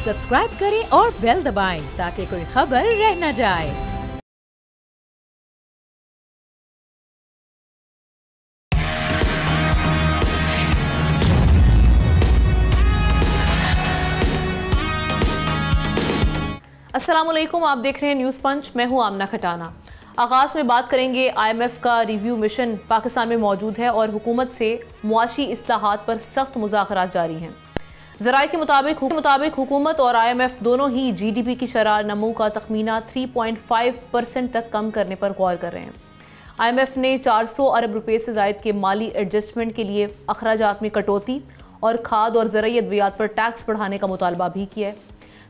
Subscribe करें और bell दबाएं ताकि कोई खबर रह न जाए। अस्सलामुअलैकुम, आप देख रहे हैं न्यूज़ पंच। मैं हूं आमना खटाना। आगाज़ में बात करेंगे IMF का रिव्यू मिशन पाकिस्तान में मौजूद है और हुकूमत से मुआशी इस्लाहात पर सख्त मुज़ाकरात जारी हैं। ज़राए के मुताबिक हुकूमत और IMF दोनों ही GDP की शरह नमू का तखमीना 3.5% तक कम करने पर गौर कर रहे हैं। IMF ने 400 अरब रुपये से ज़ायद के माली एडजस्टमेंट के लिए अखराजात में कटौती और खाद और ज़राई अद्वियात पर टैक्स बढ़ाने का मुतालबा भी किया है।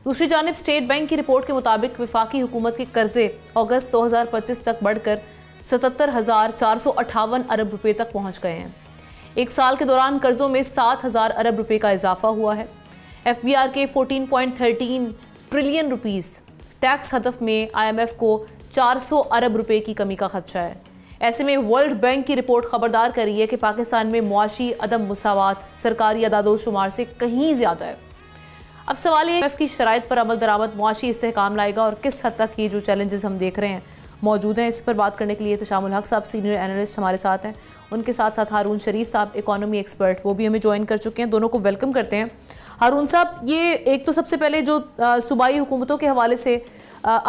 दूसरी जानिब स्टेट बैंक की रिपोर्ट के मुताबिक वफाकी हुकूमत के कर्जे अगस्त 2025 तक बढ़कर 77,458 अरब रुपये तक पहुँच गए हैं। एक साल के दौरान कर्जों में 7,000 अरब रुपये का इजाफा हुआ है। FBR के 14.13 ट्रिलियन रुपीस टैक्स हदफ में IMF को 400 अरब रुपये की कमी का खदशा है। ऐसे में वर्ल्ड बैंक की रिपोर्ट खबरदार कर रही है कि पाकिस्तान में मुआशी अदम मुसावात सरकारी अदादोशुमार से कहीं ज़्यादा है। अब सवाल ये IMF की शराइत पर अमल दरामद मुआशी इस्तेहकाम लाएगा और किस हद तक ये जो चैलेंजेस हम देख रहे हैं मौजूद हैं। इस पर बात करने के लिए तशामुल हक साहब सीनियर एनालिस्ट हमारे साथ हैं, उनके साथ साथ हारून शरीफ साहब इकोनॉमी एक्सपर्ट, वो भी हमें ज्वाइन कर चुके हैं। दोनों को वेलकम करते हैं। हारून साहब, ये एक तो सबसे पहले जो सूबाई हुकूमतों के हवाले से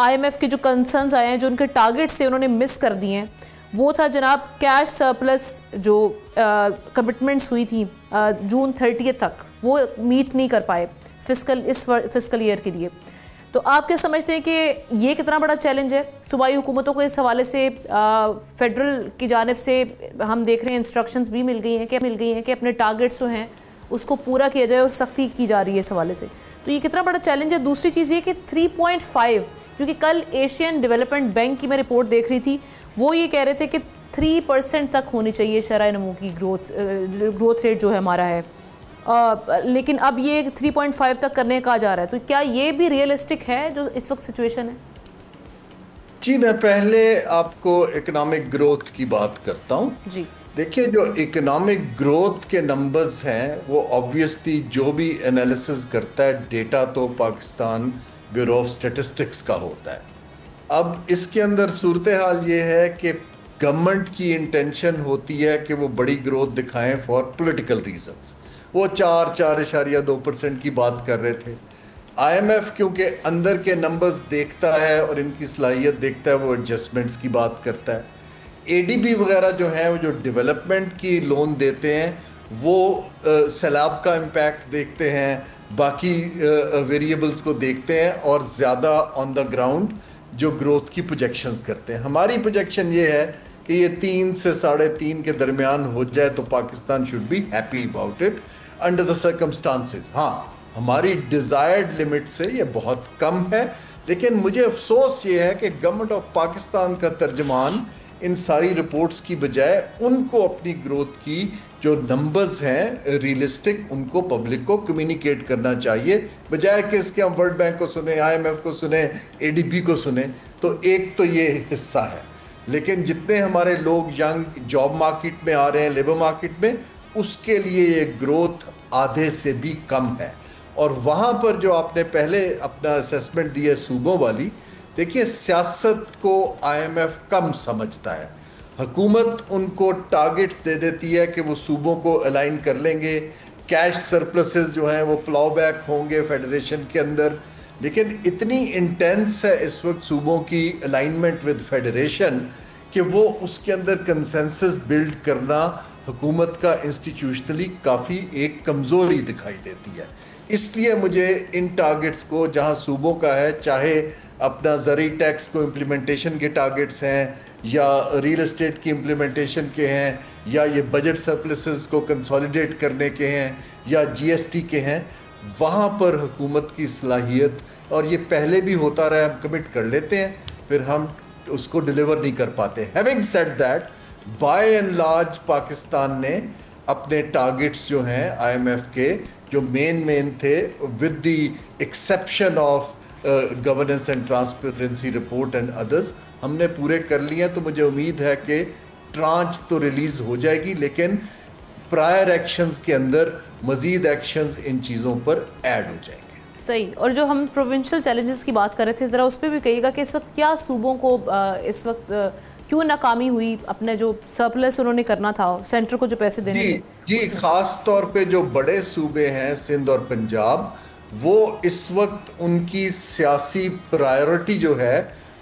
IMF के जो कंसर्न्स आए हैं, जो उनके टारगेट से उन्होंने मिस कर दिए हैं, वो था जनाब कैश सरप्लस जो कमिटमेंट्स हुई थी जून 30 तक, वो मीट नहीं कर पाए इस फिस्कल ईयर के लिए। तो आप क्या समझते हैं कि ये कितना बड़ा चैलेंज है सूबाई हुकूमतों को? इस हवाले से फेडरल की जानिब से हम देख रहे हैं इंस्ट्रक्शंस भी मिल गई हैं कि अपने टारगेट्स जो हैं उसको पूरा किया जाए और सख्ती की जा रही है इस हवाले से। तो ये कितना बड़ा चैलेंज है? दूसरी चीज़ ये कि 3.5, क्योंकि कल एशियन डेवलपमेंट बैंक की मैं रिपोर्ट देख रही थी, वो ये कह रहे थे कि 3% तक होनी चाहिए शरह नमू की ग्रोथ रेट जो है हमारा है, लेकिन अब ये 3.5 तक करने का जा रहा है। तो क्या ये भी रियलिस्टिक है जो इस वक्त सिचुएशन है? जी, मैं पहले आपको इकोनॉमिक ग्रोथ की बात करता हूँ। जी देखिए, जो इकोनॉमिक ग्रोथ के नंबर्स हैं वो ऑब्वियसली जो भी एनालिसिस करता है डेटा तो पाकिस्तान ब्यूरो ऑफ स्टैटिस्टिक्स का होता है। अब इसके अंदर सूरत हाल ये है कि गवर्नमेंट की इंटेंशन होती है कि वो बड़ी ग्रोथ दिखाएं फॉर पॉलिटिकल रीजंस। वो 4.2% की बात कर रहे थे। IMF क्योंकि अंदर के नंबर्स देखता है और इनकी सलाहियत देखता है, वो एडजस्टमेंट्स की बात करता है। ADB वगैरह जो हैं, वो जो डेवलपमेंट की लोन देते हैं, वो सैलाब का इम्पैक्ट देखते हैं, बाकी वेरिएबल्स को देखते हैं और ज़्यादा ऑन द ग्राउंड जो ग्रोथ की प्रोजेक्शंस करते हैं। हमारी प्रोजेक्शन ये है कि ये 3 से 3.5 के दरमियान हो जाए तो Pakistan should be happy about it under the circumstances. हाँ, हमारी डिज़ायर्ड लिमिट से ये बहुत कम है, लेकिन मुझे अफसोस ये है कि गवर्नमेंट ऑफ पाकिस्तान का तर्जमान इन सारी रिपोर्ट्स की बजाय उनको अपनी ग्रोथ की जो नंबर्स हैं रियलिस्टिक, उनको पब्लिक को कम्युनिकेट करना चाहिए, बजाय कि इसके हम वर्ल्ड बैंक को सुने, IMF को सुने, ADB को सुने। तो एक तो ये हिस्सा है, लेकिन जितने हमारे लोग यंग जॉब मार्केट में आ रहे हैं, लेबर मार्केट में, उसके लिए ये ग्रोथ आधे से भी कम है। और वहाँ पर जो आपने पहले अपना असेसमेंट दिया सूबों वाली, देखिए सियासत को IMF कम समझता है। हुकूमत उनको टारगेट्स दे देती है कि वो सूबों को अलाइन कर लेंगे, कैश सरप्लसेस जो हैं वो प्लाउ बैक होंगे फेडरेशन के अंदर, लेकिन इतनी इंटेंस है इस वक्त सूबों की अलाइनमेंट विद फेडरेशन कि वो उसके अंदर कंसेंसस बिल्ड करना हुकूमत का इंस्टीट्यूशनली काफ़ी एक कमज़ोरी दिखाई देती है। इसलिए मुझे इन टारगेट्स को, जहां सूबों का है, चाहे अपना ज़री टैक्स को इम्प्लीमेंटेशन के टारगेट्स हैं या रियल एस्टेट की इम्प्लीमेंटेशन के हैं या ये बजट सरप्लसेस को कंसोलिडेट करने के हैं या GST के हैं, वहाँ पर हुकूमत की सलाहियत, और ये पहले भी होता रहा, हम कमिट कर लेते हैं फिर हम उसको डिलीवर नहीं कर पाते। Having said that, by and large Pakistan ने अपने टारगेट्स जो हैं IMF के, जो मेन थे, with the exception of governance and transparency report and others, हमने पूरे कर लिए हैं। तो मुझे उम्मीद है कि ट्रांच तो रिलीज़ हो जाएगी, लेकिन प्रायर एक्शंस के अंदर मज़ीद एक्शंस इन चीज़ों पर ऐड हो जाएंगे। सही। और जो हम प्रोविंशियल चैलेंजेस की बात कर रहे थे, ज़रा उस पर भी कहिएगा कि इस वक्त क्या सूबों को इस वक्त क्यों नाकामी हुई अपने जो सरप्लस उन्होंने करना था, सेंटर को जो पैसे देने थे? जी, खास तौर पे जो बड़े सूबे हैं सिंध और पंजाब, वो इस वक्त उनकी सियासी प्रायोरिटी जो है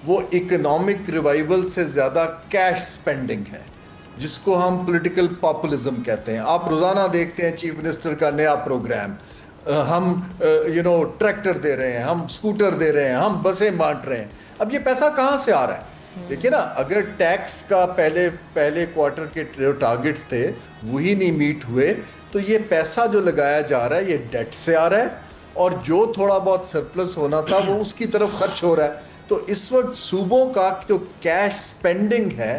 वो इकोनॉमिक रिवाइवल से ज़्यादा कैश स्पेंडिंग है, जिसको हम पॉलिटिकल पॉपुलिज्म कहते हैं। आप रोज़ाना देखते हैं चीफ मिनिस्टर का नया प्रोग्राम, हम ट्रैक्टर दे रहे हैं, हम स्कूटर दे रहे हैं, हम बसें बांट रहे हैं। अब ये पैसा कहाँ से आ रहा है? देखिए ना, अगर टैक्स का पहले क्वार्टर के जो टारगेट्स थे वही नहीं मीट हुए, तो ये पैसा जो लगाया जा रहा है ये डेट से आ रहा है, और जो थोड़ा बहुत सरप्लस होना था वो उसकी तरफ खर्च हो रहा है। तो इस वक्त सूबों का जो कैश स्पेंडिंग है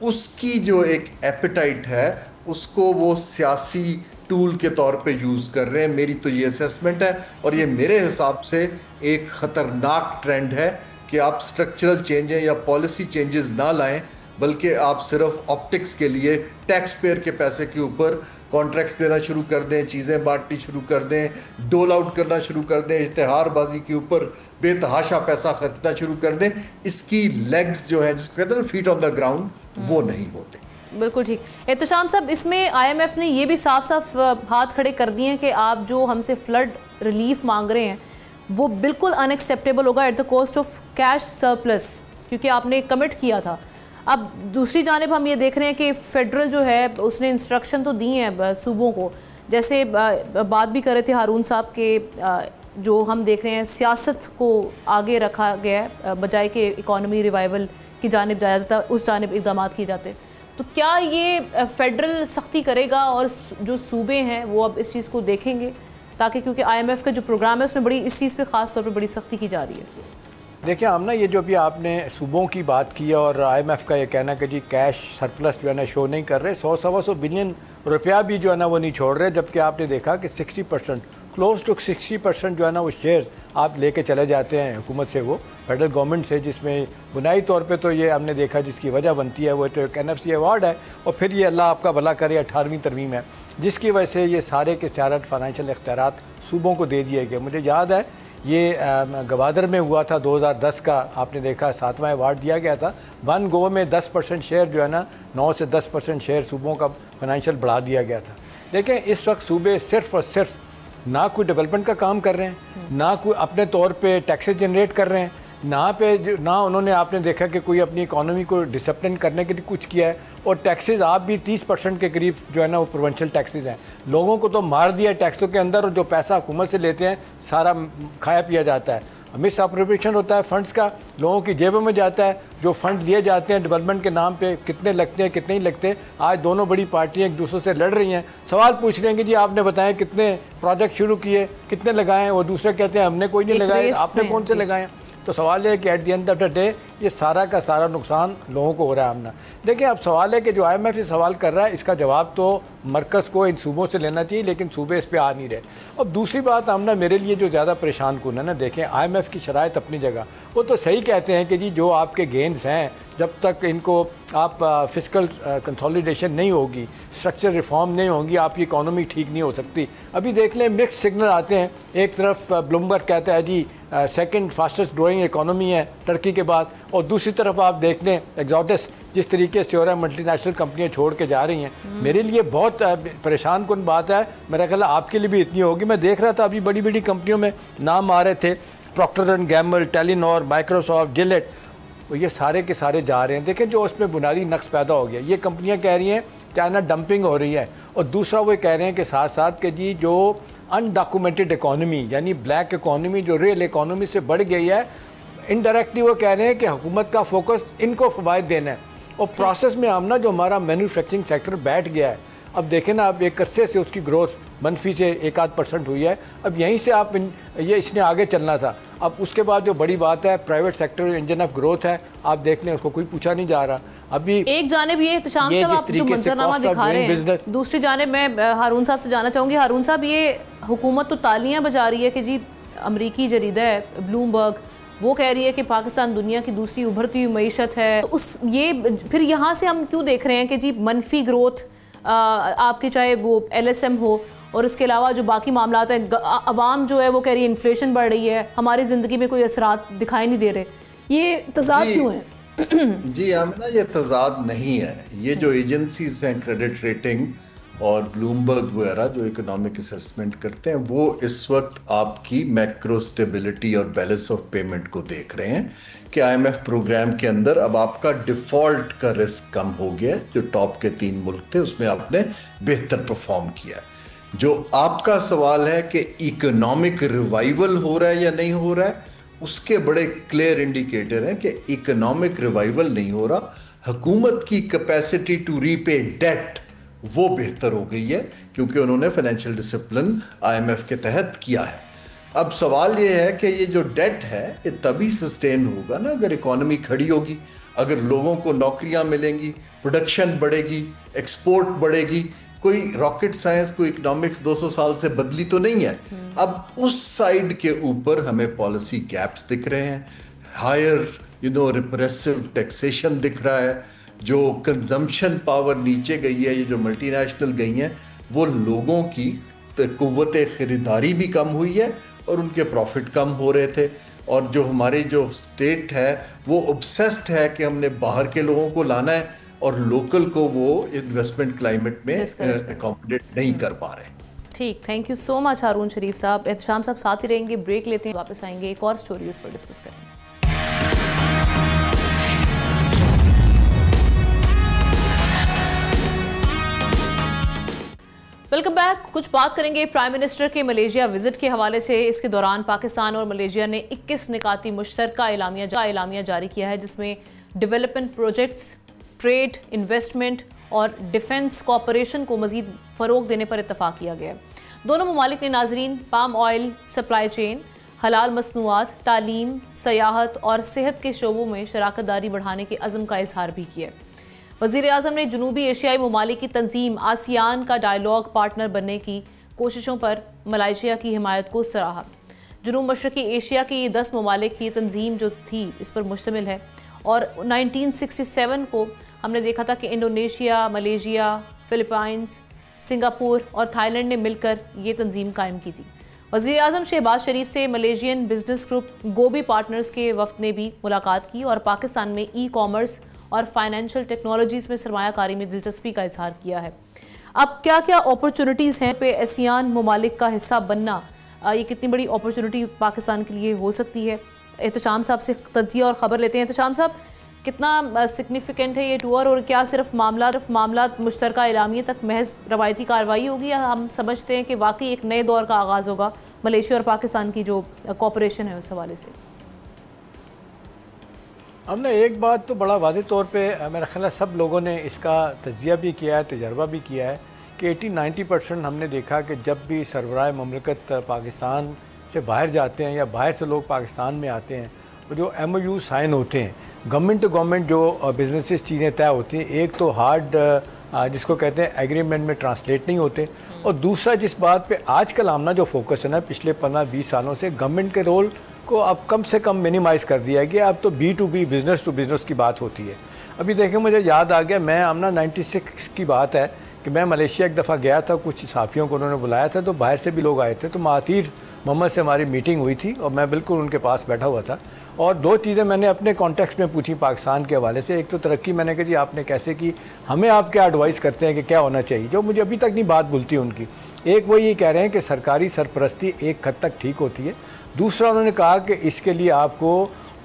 उसकी जो एक एपेटाइट है उसको वो सियासी टूल के तौर पे यूज़ कर रहे हैं। मेरी तो ये असेसमेंट है, और ये मेरे हिसाब से एक ख़तरनाक ट्रेंड है कि आप स्ट्रक्चरल चेंजेस या पॉलिसी चेंजेस ना लाएं, बल्कि आप सिर्फ ऑप्टिक्स के लिए टैक्स पेयर के पैसे के ऊपर कॉन्ट्रैक्ट्स देना शुरू कर दें, चीज़ें बांटनी शुरू कर दें, डोल आउट करना शुरू कर दें, इश्तिहारबाजी के ऊपर बेतहाशा पैसा खर्चना शुरू कर दें। इसकी लेग्स जो है, जिसको कहते हैं फीट ऑन द ग्राउंड, वो नहीं होते। बिल्कुल ठीक। एहतशाम साहब, इसमें IMF ने ये भी साफ साफ हाथ खड़े कर दिए हैं कि आप जो हमसे फ्लड रिलीफ मांग रहे हैं वो बिल्कुल अनएक्सेप्टेबल होगा at the cost of cash surplus, क्योंकि आपने कमिट किया था। अब दूसरी जानिब हम ये देख रहे हैं कि फेडरल जो है उसने इंस्ट्रक्शन तो दी हैं सूबों को, जैसे बात भी कर रहे थे हारून साहब के, जो हम देख रहे हैं सियासत को आगे रखा गया है बजाय कि इकॉनमी रिवाइवल की जानिब जाया जाता, उस जानिब इक़दाम किए जाते। तो क्या ये फेडरल सख्ती करेगा और जो सूबे हैं वो अब इस चीज़ को देखेंगे, ताकि क्योंकि IMF का जो प्रोग्राम है उसमें बड़ी इस चीज़ पे ख़ास तौर पे बड़ी सख्ती की जा रही है? देखिए आमना, ये जो भी आपने सूबों की बात की और IMF का ये कहना कि जी कैश सरप्लस जो है ना शो नहीं कर रहे, 100-125 बिलियन रुपया भी जो है ना वो नहीं छोड़ रहे, जबकि आपने देखा कि 60% क्लोज टू 60% जो है ना वो शेयर्स आप लेके चले जाते हैं हुकूमत से, वो फेडरल गवर्नमेंट से, जिसमें बुनियादी तौर पे तो ये हमने देखा जिसकी वजह बनती है वो तो एक NFC अवार्ड है, और फिर ये अल्लाह आपका भला करे 18वीं तरमीम है, जिसकी वजह से ये सारे के सारे फाइनेंशियल इख्तियारात सूबों को दे दिए गए। मुझे याद है ये गवादर में हुआ था 2010 का, आपने देखा 7वां अवार्ड दिया गया था, वन गो में 10% शेयर जो है ना 9 से 10% शेयर सूबों का फाइनेंशियल बढ़ा दिया गया था। देखें इस वक्त सूबे सिर्फ और सिर्फ ना कोई डेवलपमेंट का काम कर रहे हैं, ना कोई अपने तौर पे टैक्सेस जनरेट कर रहे हैं, ना उन्होंने आपने देखा कि कोई अपनी इकोनॉमी को डिसिप्लिन करने के लिए कुछ किया है, और टैक्सेस आप भी 30% के करीब जो है ना वो प्रोविंशियल टैक्सेस हैं। लोगों को तो मार दिया टैक्सों के अंदर, और जो पैसा हुकूमत से लेते हैं सारा खाया पिया जाता है, मिस अप्रोप्रिएशन होता है फंड्स का, लोगों की जेबों में जाता है। जो फंड लिए जाते हैं डेवलपमेंट के नाम पे, कितने लगते हैं कितने नहीं लगते। आज दोनों बड़ी पार्टियां एक दूसरे से लड़ रही हैं, सवाल पूछ रहे हैं कि जी आपने बताया कितने प्रोजेक्ट शुरू किए, कितने लगाए, और दूसरे कहते हैं हमने कोई नहीं लगाए, आपने कौन से लगाए। तो सवाल है कि at the end of the day ये सारा का सारा नुकसान लोगों को हो रहा है। हमने देखिए अब सवाल है कि जो IMF ये सवाल कर रहा है इसका जवाब तो मरकज़ को इन सूबों से लेना चाहिए, लेकिन सूबे इस पर आ नहीं रहे। और दूसरी बात हमने मेरे लिए जो ज़्यादा परेशान कुन है ना, देखें IMF की शराइत अपनी जगह, वो तो सही कहते हैं कि जी जो आपके गेंस हैं जब तक इनको आप फिस्कल कंसोलिडेशन नहीं होगी, स्ट्रक्चर रिफॉर्म नहीं होगी, आपकी इकोनॉमी ठीक नहीं हो सकती। अभी देख लें मिक्स सिग्नल आते हैं, एक तरफ ब्लूमबर्ग कहता है जी सेकंड फास्टेस्ट ग्रोइंग इकोनॉमी है टर्की के बाद, और दूसरी तरफ आप देख लें एग्जॉटिस जिस तरीके से हो रहा है, मल्टीनेशनल कंपनियां छोड़ के जा रही हैं। मेरे लिए बहुत परेशान कुन बात है, मेरा ख्याल आपके लिए भी इतनी होगी। मैं देख रहा था अभी बड़ी बड़ी कंपनियों में नाम आ रहे थे, Procter and Gamble, Telenor, Microsoft, Gillette, ये सारे के सारे जा रहे हैं। देखें जो उसमें बुनियादी नक्स पैदा हो गया, ये कंपनियां कह रही हैं चाइना डंपिंग हो रही है, और दूसरा वो कह रहे हैं कि साथ साथ कि जी जो अनडॉक्यूमेंटेड इकॉनमी यानी ब्लैक इकॉनमी जो रियल इकॉनमी से बढ़ गई है, इनडायरेक्टली वो कह रहे हैं कि हुकूमत का फोकस इनको फ़वायद देना है, और प्रोसेस में हम ना जो हमारा मैन्युफैक्चरिंग सेक्टर बैठ गया है, अब देखें ना अब एक अरसे से उसकी ग्रोथ मनफी से 1-8% हुई है, अब यहीं से आप ये इसने आगे चलना था। अब उसके बाद जो बड़ी बात है private sector engine of growth है, आप देख लें उसको कोई पूछा नहीं जा रहा। अभी एक जानिब ये इत्तेशाम साहब आप जो मंजरनामा दिखा रहे हैं, दूसरी जानिब मैं हारून साहब से जाना चाहूँगी। हारून साहब, ये हुकूमत तो तालियां बजा रही है कि जी अमरीकी जरीदा है ब्लूमबर्ग, वो कह रही है कि पाकिस्तान दुनिया की दूसरी उभरती हुई मईशत है। फिर यहाँ से हम क्यों देख रहे हैं कि जी मनफी ग्रोथ आपके चाहे वो LSM हो और इसके अलावा जो बाकी मामला हैं, अवाम जो है वो कह रही है इन्फ्लेशन बढ़ रही है, हमारी ज़िंदगी में कोई असरात दिखाई नहीं दे रहे, ये तज़ाद क्यों है? जी आमिना, ये तज़ाद नहीं है। ये जो एजेंसीज हैं क्रेडिट रेटिंग और ब्लूमबर्ग वगैरह जो इकोनॉमिक असेसमेंट करते हैं, वो इस वक्त आपकी मैक्रो स्टेबिलिटी और बैलेंस ऑफ पेमेंट को देख रहे हैं कि IMF प्रोग्राम के अंदर अब आपका डिफ़ॉल्ट का रिस्क कम हो गया है। जो टॉप के 3 मुल्क थे उसमें आपने बेहतर परफॉर्म किया। जो आपका सवाल है कि इकोनॉमिक रिवाइवल हो रहा है या नहीं हो रहा है, उसके बड़े क्लियर इंडिकेटर हैं कि इकोनॉमिक रिवाइवल नहीं हो रहा। हुकूमत की कैपेसिटी टू रीपे डेट वो बेहतर हो गई है क्योंकि उन्होंने फाइनेंशियल डिसिप्लिन IMF के तहत किया है। अब सवाल ये है कि ये जो डेट है ये तभी सस्टेन होगा ना अगर इकोनॉमी खड़ी होगी, अगर लोगों को नौकरियां मिलेंगी, प्रोडक्शन बढ़ेगी, एक्सपोर्ट बढ़ेगी। कोई रॉकेट साइंस, कोई इकोनॉमिक्स 200 साल से बदली तो नहीं है। अब उस साइड के ऊपर हमें पॉलिसी गैप्स दिख रहे हैं, हायर रिप्रेसिव टैक्सेशन दिख रहा है, जो कंजम्पशन पावर नीचे गई है, ये जो मल्टीनेशनल गई हैं वो लोगों की कुव्वत खरीदारी भी कम हुई है और उनके प्रॉफिट कम हो रहे थे। और जो हमारी जो स्टेट है वो ऑब्सेस्ड है कि हमने बाहर के लोगों को लाना है और लोकल को वो इन्वेस्टमेंट क्लाइमेट में अकोमोडेट नहीं कर पा रहे। ठीक, थैंक यू सो मच हारून शरीफ साहब। एहतशाम साहब साथ ही रहेंगे, ब्रेक लेते हैं, वापस आएंगे, एक और स्टोरी उस पर डिस्कस करेंगे। Welcome back. कुछ बात करेंगे प्राइम मिनिस्टर के मलेशिया विजिट के हवाले से। इसके दौरान पाकिस्तान और मलेशिया ने 21 निकाती मुश्तरका एलामिया जारी किया है, जिसमें डेवलपमेंट प्रोजेक्ट्स, ट्रेड, इन्वेस्टमेंट और डिफेंस कोऑपरेशन को मजीद फ़रोग देने पर इत्तफाक किया गया है। दोनों ममालिक ने नाजरीन पाम ऑयल सप्लाई चेन, हलाल मसनूआत, तालीम, सयाहत और सेहत के शोबों में शराकत दारी बढ़ाने के अज़म का इजहार भी किया। वज़ीर-ए-आज़म ने जनूबी एशियाई ममालिक की तंजीम आसियान का डायलॉग पार्टनर बनने की कोशिशों पर मलेशिया की हिमायत को सराहा। जनूब मशरक़ी एशिया की 10 ममालिक की तंजीम जो थी इस पर मुश्तमिल है और 1967 को हमने देखा था कि इंडोनेशिया, मलेशिया, फिलीपाइंस, सिंगापुर और थाईलैंड ने मिलकर ये तंजीम कायम की थी। वज़ीर-ए-आज़म शहबाज शरीफ से मलेशियन बिजनेस ग्रुप गोबी पार्टनर्स के वफ्द ने भी मुलाकात की और पाकिस्तान में ई-कॉमर्स और फाइनेंशियल टेक्नोलॉजीज़ में सरमायाकारी में दिलचस्पी का इजहार किया है। अब क्या क्या अपॉर्चुनिटीज़ हैं पे आसियान ममालिक का हिस्सा बनना, ये कितनी बड़ी अपॉर्चुनिटी पाकिस्तान के लिए हो सकती है? एहतशाम साहब से तजिया और ख़बर लेते हैं। एहतशाम साहब, कितना सिग्निफिकेंट है ये टूर और क्या सिर्फ मामला मुश्तरका एलामिया तक महज रवायती कार्रवाई होगी या हम समझते हैं कि वाकई एक नए दौर का आगाज़ होगा मलेशिया और पाकिस्तान की जो कोऑपरेशन है उस हवाले से? हमने एक बात तो बड़ा वाज़ेह तौर पे मेरा ख्याल है सब लोगों ने इसका तजिया भी किया है, तजर्बा भी किया है कि 80-90% हमने देखा कि जब भी सरबराह मुमलिकत पाकिस्तान से बाहर जाते हैं या बाहर से लोग पाकिस्तान में आते हैं, तो जो MOU साइन होते हैं, गवर्नमेंट टू गवर्नमेंट जो बिजनेसेस चीज़ें तय होती हैं, एक तो हार्ड जिसको कहते हैं एग्रीमेंट में ट्रांसलेट नहीं होते, और दूसरा जिस बात पे आजकल आमना जो फोकस है ना पिछले 15-20 सालों से, गवर्नमेंट के रोल को अब कम से कम मिनिमाइज़ कर दिया गया। अब तो B2B बिज़नेस टू बिज़नेस की बात होती है। अभी देखें, मुझे याद आ गया, मैं आमना 96 की बात है कि मैं मलेशिया एक दफ़ा गया था, कुछ साफ़ियों को उन्होंने बुलाया था, तो बाहर से भी लोग आए थे, तो महातीर मोहम्मद से हमारी मीटिंग हुई थी और मैं बिल्कुल उनके पास बैठा हुआ था और 2 चीज़ें मैंने अपने कॉन्टेक्स्ट में पूछी पाकिस्तान के हवाले से। एक तो तरक्की, मैंने कहा जी आपने कैसे की, हमें आप क्या एडवाइस करते हैं कि क्या होना चाहिए, जो मुझे अभी तक नहीं बात भूलती उनकी। एक वो ये कह रहे हैं कि सरकारी सरपरस्ती एक हद तक ठीक होती है। दूसरा उन्होंने कहा कि इसके लिए आपको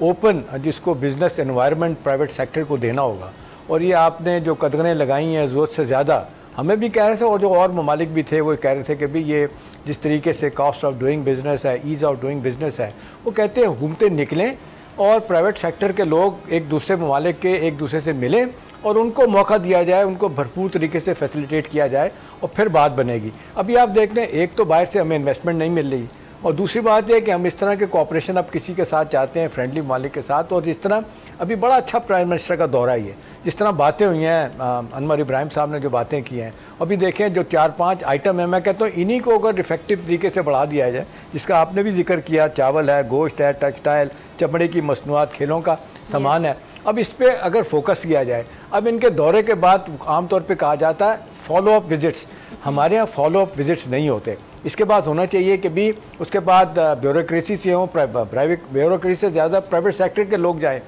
ओपन जिसको बिज़नेस एनवायरनमेंट प्राइवेट सेक्टर को देना होगा, और ये आपने जो कदगनें लगाई हैं ज़रूरत से ज़्यादा, हमें भी कह रहे थे और जो और ममालिक भी थे वो कह रहे थे कि भाई ये जिस तरीके से कॉस्ट ऑफ डूइंग बिज़नेस है, ईज़ ऑफ डूइंग बिज़नेस है, वो कहते हैं हुकूमतें निकलें और प्राइवेट सेक्टर के लोग एक दूसरे ममालिक के एक दूसरे से मिलें और उनको मौका दिया जाए, उनको भरपूर तरीके से फैसिलिटेट किया जाए और फिर बात बनेगी। अभी आप देख लें, एक तो बाहर से हमें इन्वेस्टमेंट नहीं मिल रही और दूसरी बात यह कि हम इस तरह के कोऑपरेशन अब किसी के साथ चाहते हैं, फ्रेंडली ममालिक के साथ, और जिस तरह अभी बड़ा अच्छा प्राइम मिनिस्टर का दौरा ही है, जिस तरह बातें हुई हैं, अनवर इब्राहिम साहब ने जो बातें की हैं, अभी देखें जो 4-5 आइटम है, मैं कहता हूँ इन्हीं को अगर इफेक्टिव तरीके से बढ़ा दिया जाए, जिसका आपने भी जिक्र किया, चावल है, गोश्त है, टेक्सटाइल, चमड़े की मसनूआत, खेलों का सामान है, अब इस पर अगर फोकस किया जाए। अब इनके दौरे के बाद आमतौर पे कहा जाता है फॉलो अप विजिट्स, हमारे यहाँ फॉलो अप विजिट्स नहीं होते। इसके बाद होना चाहिए कि भी उसके बाद ब्यूरोक्रेसी से हो, प्राइवेट ब्यूरोक्रेसी से ज़्यादा प्राइवेट सेक्टर के लोग जाएँ।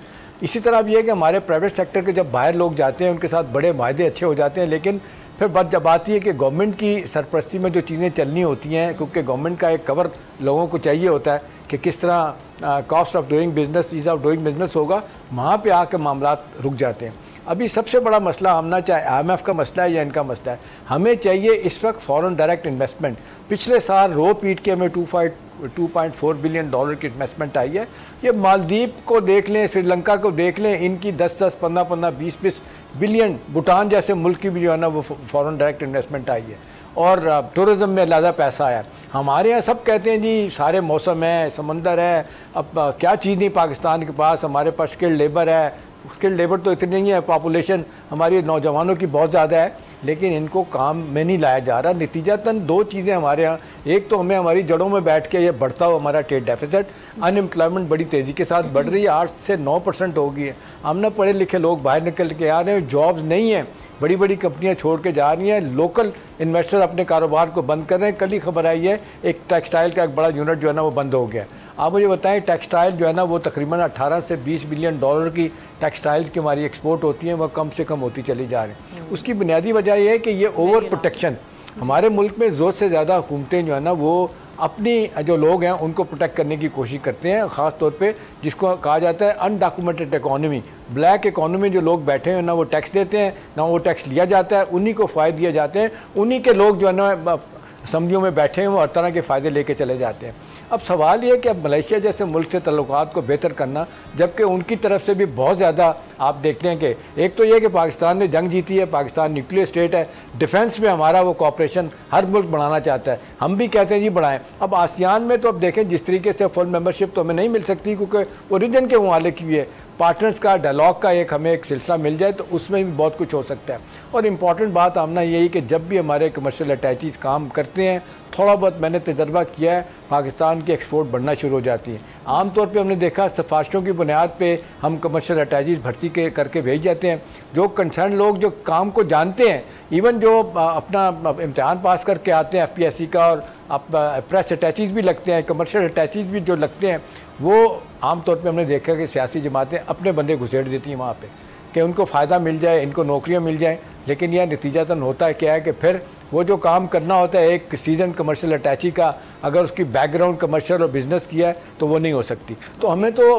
इसी तरह अब ये है कि हमारे प्राइवेट सेक्टर के जब बाहर लोग जाते हैं उनके साथ बड़े वायदे अच्छे हो जाते हैं, लेकिन फिर बात जब आती है कि गवर्नमेंट की सरपरस्ती में जो चीज़ें चलनी होती हैं, क्योंकि गवर्नमेंट का एक कवर लोगों को चाहिए होता है कि किस तरह cost of doing business, ease of doing business होगा, वहाँ पे आके मामला रुक जाते हैं। अभी सबसे बड़ा मसला हमना चाहे IMF का मसला है या इनका मसला है, हमें चाहिए इस वक्त फॉरेन डायरेक्ट इन्वेस्टमेंट। पिछले साल रो पीट के हमें 2.4 बिलियन डॉलर की इन्वेस्टमेंट आई है। ये मालदीव को देख लें, श्रीलंका को देख लें, इनकी 10-10, 15-15, 20-20 बिलियन, भूटान जैसे मुल्क की भी जो है ना वो फॉरेन डायरेक्ट इन्वेस्टमेंट आई है और टूरिज़म में ज़्यादा पैसा आया। हमारे यहाँ सब कहते हैं जी सारे मौसम है, समंदर है, अब क्या चीज़ नहीं पाकिस्तान के पास, हमारे पास स्किल्ड लेबर है। स्किल्ड लेबर तो इतनी नहीं है, पॉपुलेशन हमारी नौजवानों की बहुत ज़्यादा है, लेकिन इनको काम में नहीं लाया जा रहा। नतीजतन दो चीज़ें हमारे यहाँ, एक तो हमें हमारी जड़ों में बैठ के ये बढ़ता हुआ हमारा ट्रेड डेफिसिट, अनएम्प्लॉयमेंट बड़ी तेज़ी के साथ बढ़ रही है, 8 से 9% हो गई है। हम ना पढ़े लिखे लोग बाहर निकल के आ रहे हैं, जॉब्स नहीं हैं, बड़ी बड़ी कंपनियां छोड़ के जा रही हैं, लोकल इन्वेस्टर अपने कारोबार को बंद कर रहे हैं। कल ही खबर आई है एक टेक्सटाइल का एक बड़ा यूनिट जो है ना वो बंद हो गया। आप मुझे बताएं, टेक्सटाइल जो है ना वो तकरीबन 18 से 20 बिलियन डॉलर की टेक्सटाइल की हमारी एक्सपोर्ट होती है, वह कम से कम होती चली जा रही है। उसकी बुनियादी वजह यह है कि ये ओवर प्रोटेक्शन हमारे मुल्क में ज़रूरत से ज़्यादा हुकूमतें जो है ना वो अपनी जो लोग हैं उनको प्रोटेक्ट करने की कोशिश करते हैं, ख़ास तौर पे जिसको कहा जाता है अनडॉक्यूमेंटेड इकोनॉमी, ब्लैक इकोनॉमी। जो लोग बैठे हैं ना वो टैक्स देते हैं ना वो टैक्स लिया जाता है, उन्हीं को फ़ायदे दिए जाते हैं, उन्हीं के लोग जो है ना असम्बलियों में बैठे हैं वो हर तरह के फ़ायदे लेके चले जाते हैं। अब सवाल ये है कि अब मलेशिया जैसे मुल्क से तल्लुकात को बेहतर करना, जबकि उनकी तरफ से भी बहुत ज़्यादा आप देखते हैं कि एक तो ये कि पाकिस्तान ने जंग जीती है, पाकिस्तान न्यूक्लियर स्टेट है, डिफेंस में हमारा वो कॉपरेशन हर मुल्क बढ़ाना चाहता है, हम भी कहते हैं जी बढ़ाएं। अब आसियान में तो अब देखें जिस तरीके से फुल मेंबरशिप तो हमें नहीं मिल सकती, क्योंकि वो रीजन के मुआलिक भी है, पार्टनर्स का डायलॉग का एक हमें एक सिलसिला मिल जाए तो उसमें भी बहुत कुछ हो सकता है। और इम्पॉर्टेंट बात आमना यही कि जब भी हमारे कमर्शियल अटैचीज़ काम करते हैं, थोड़ा बहुत मैंने तजर्बा किया है, पाकिस्तान की एक्सपोर्ट बढ़ना शुरू हो जाती है। आमतौर पे हमने देखा सिफारिशों की बुनियाद पे हम कमर्शियल अटैचीज़ भर्ती के करके भेज जाते हैं। जो कंसर्न लोग जो काम को जानते हैं, इवन जो अपना इम्तिहान पास करके आते हैं FPSC का, और प्रेस अटैचीज़ भी लगते हैं, कमर्शियल अटैचीज़ भी जो लगते हैं, वो आमतौर पे हमने देखा कि सियासी जमातें अपने बंदे घुसेड़ देती हैं वहाँ पे कि उनको फ़ायदा मिल जाए, इनको नौकरियाँ मिल जाएँ। लेकिन यह नतीजतन होता है क्या है कि फिर वो जो काम करना होता है एक सीजन कमर्शियल अटैची का, अगर उसकी बैकग्राउंड कमर्शियल और बिज़नेस किया है तो वो नहीं हो सकती। तो हमें तो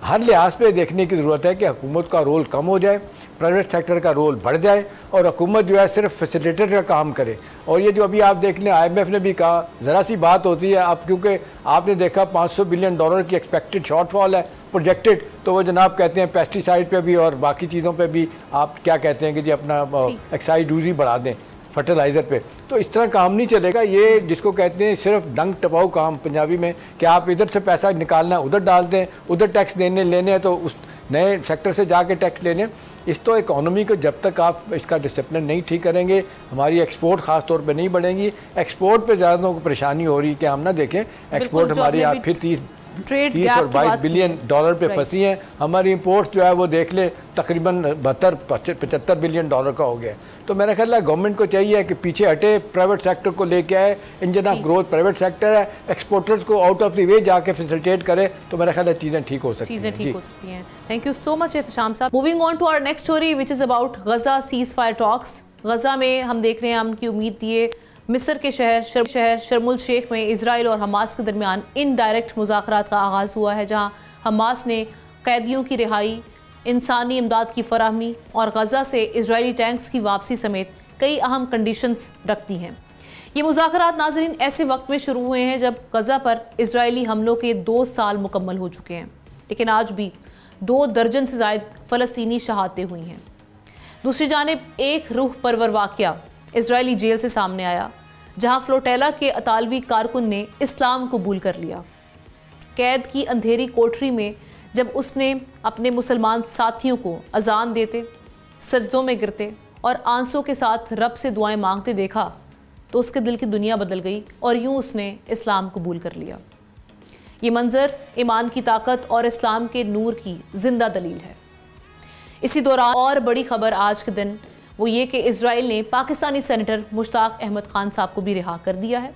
हर लिहाज पे देखने की ज़रूरत है कि हुकूमत का रोल कम हो जाए, प्राइवेट सेक्टर का रोल बढ़ जाए और हुकूमत जो है सिर्फ फैसिलिटेटर का काम करे। और ये जो अभी आप देख लें, IMF ने भी कहा, ज़रा सी बात होती है अब, क्योंकि आपने देखा 500 बिलियन डॉलर की एक्सपेक्टेड शॉर्टफॉल है प्रोजेक्टेड, तो वो जनाब कहते हैं पेस्टिसाइड पे भी और बाकी चीज़ों पे भी आप क्या कहते हैं कि जी अपना एक्साइज ड्यूटी बढ़ा दें फर्टिलाइज़र पे। तो इस तरह काम नहीं चलेगा। ये जिसको कहते हैं सिर्फ डंग टपाऊ काम पंजाबी में, कि आप इधर से पैसा निकालना उधर डाल दें, उधर टैक्स देने लेने हैं तो उस नए सेक्टर से जाके टैक्स लेने। इस तो इकोनॉमी को जब तक आप इसका डिसिप्लिन नहीं ठीक करेंगे, हमारी एक्सपोर्ट ख़ास तौर पे नहीं बढ़ेंगी। एक्सपोर्ट पे ज़्यादा लोगों को परेशानी हो रही है कि हम ना देखें एक्सपोर्ट हमारी आप फिर 30 और 22 बिलियन डॉलर पे फंसी हैं। हमारी इंपोर्ट्स जो है वो देख ले तकरीबन 72-75 बिलियन डॉलर का हो गया। तो मेरा ख्याल है गवर्नमेंट को चाहिए कि पीछे हटे, प्राइवेट सेक्टर को लेके आए, engine of growth private sector है, एक्सपोर्टर्स को आउट ऑफ द वे जाके फैसिलिटेट करे, तो मेरा ख्याल है चीज़ें ठीक हो सकती हैं। Thank you so much Ehtesham साहब। Moving on to our next story which is about Gaza ceasefire talks. Gaza में हम देख रहे हैं, हम की उम्मीद दिए मिस्र के शहर शर्मुल शेख में इजराइल और हमास के दरमियान इनडायरेक्ट मुज़ाकरात का आगाज़ हुआ है, जहां हमास ने कैदियों की रिहाई, इंसानी इमदाद की फराहमी और गजा से इजरायली टैंक्स की वापसी समेत कई अहम कंडीशंस रखती हैं। ये मुज़ाकरात नाज़रीन ऐसे वक्त में शुरू हुए हैं जब गजा पर इजरायली हमलों के 2 साल मुकम्मल हो चुके हैं, लेकिन आज भी 2 दर्जन से ज़ायद फ़लस्तीनी शहादतें हुई हैं। दूसरी जानिब एक रूह परवर वाक़या इजरायली जेल से सामने आया, जहां फ्लोटेला के अतालवी कारकुन ने इस्लाम कबूल कर लिया। कैद की अंधेरी कोठरी में जब उसने अपने मुसलमान साथियों को अजान देते, सजदों में गिरते और आंसू के साथ रब से दुआएं मांगते देखा, तो उसके दिल की दुनिया बदल गई और यूं उसने इस्लाम कबूल कर लिया। ये मंजर ईमान की ताकत और इस्लाम के नूर की जिंदा दलील है। इसी दौरान और बड़ी खबर आज के दिन वो ये कि इजराइल ने पाकिस्तानी सेनेटर मुश्ताक अहमद खान साहब को भी रिहा कर दिया है।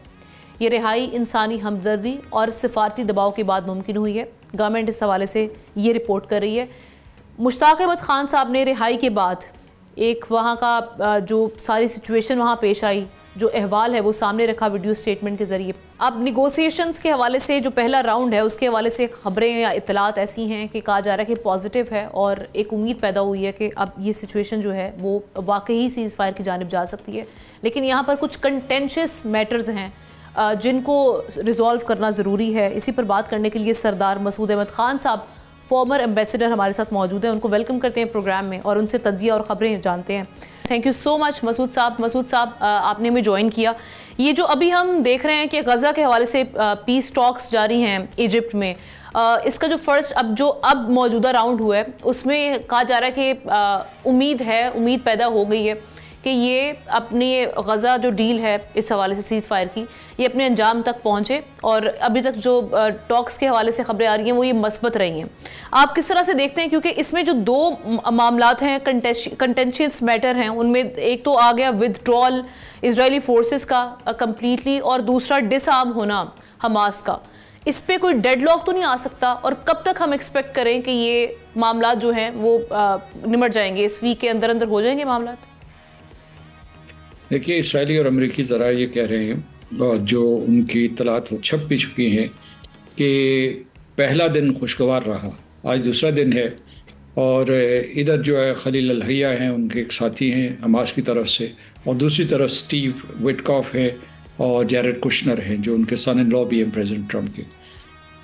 ये रिहाई इंसानी हमदर्दी और सिफारती दबाव के बाद मुमकिन हुई है। गवर्नमेंट इस हवाले से ये रिपोर्ट कर रही है। मुश्ताक अहमद खान साहब ने रिहाई के बाद एक वहाँ का जो सारी सिचुएशन वहाँ पेश आई, जो अहवाल है वो सामने रखा वीडियो स्टेटमेंट के ज़रिए। अब निगोसिएशंस के हवाले से जो पहला राउंड है उसके हवाले से खबरें या इतलात ऐसी हैं कि कहा जा रहा है कि पॉजिटिव है और एक उम्मीद पैदा हुई है कि अब ये सिचुएशन जो है वो वाकई सीज़ फायर की जानिब जा सकती है। लेकिन यहाँ पर कुछ कंटेंशियस मैटर्स हैं जिनको रिजॉल्व करना ज़रूरी है। इसी पर बात करने के लिए सरदार मसूद अहमद खान साहब फॉर्मर एम्बेसडर हमारे साथ मौजूद हैं। उनको वेलकम करते हैं प्रोग्राम में और उनसे तज्जिया और ख़बरें जानते हैं। Thank you so much Masood साहब आपने हमें ज्वाइन किया। ये जो अभी हम देख रहे हैं कि गज़ा के हवाले से पीस टॉक्स जारी हैं इजिप्ट में, इसका जो फर्स्ट अब मौजूदा राउंड हुआ है उसमें कहा जा रहा है कि उम्मीद पैदा हो गई है कि ये अपनी गज़ा जो डील है इस हवाले से सीज़ फायर की, ये अपने अंजाम तक पहुँचे। और अभी तक जो टॉक्स के हवाले से खबरें आ रही हैं वो ये मस्बत रही हैं। आप किस तरह से देखते हैं, क्योंकि इसमें जो दो मामलात हैं कंटेंशियस मैटर हैं, उनमें एक तो आ गया विदड्रॉल इजरायली फोर्सेस का कम्प्लीटली और दूसरा डिसआर्म होना हमास का। इस पर कोई डेडलॉक तो नहीं आ सकता और कब तक हम एक्सपेक्ट करें कि ये मामला जो हैं वो निमट जाएंगे? इस वीक के अंदर अंदर हो जाएंगे मामला? देखिए, इसराइली और अमेरिकी ज़रा ये कह रहे हैं और जो उनकी इतलात वो छप भी चुकी हैं कि पहला दिन खुशगवार रहा, आज दूसरा दिन है। और इधर जो है खलील अल-हैया हैं, उनके एक साथी हैं हमास की तरफ से, और दूसरी तरफ स्टीव विटकॉफ है और जैरेड कुशनर हैं जो उनके सन इन लॉ भी हैं प्रेसिडेंट ट्रंप के।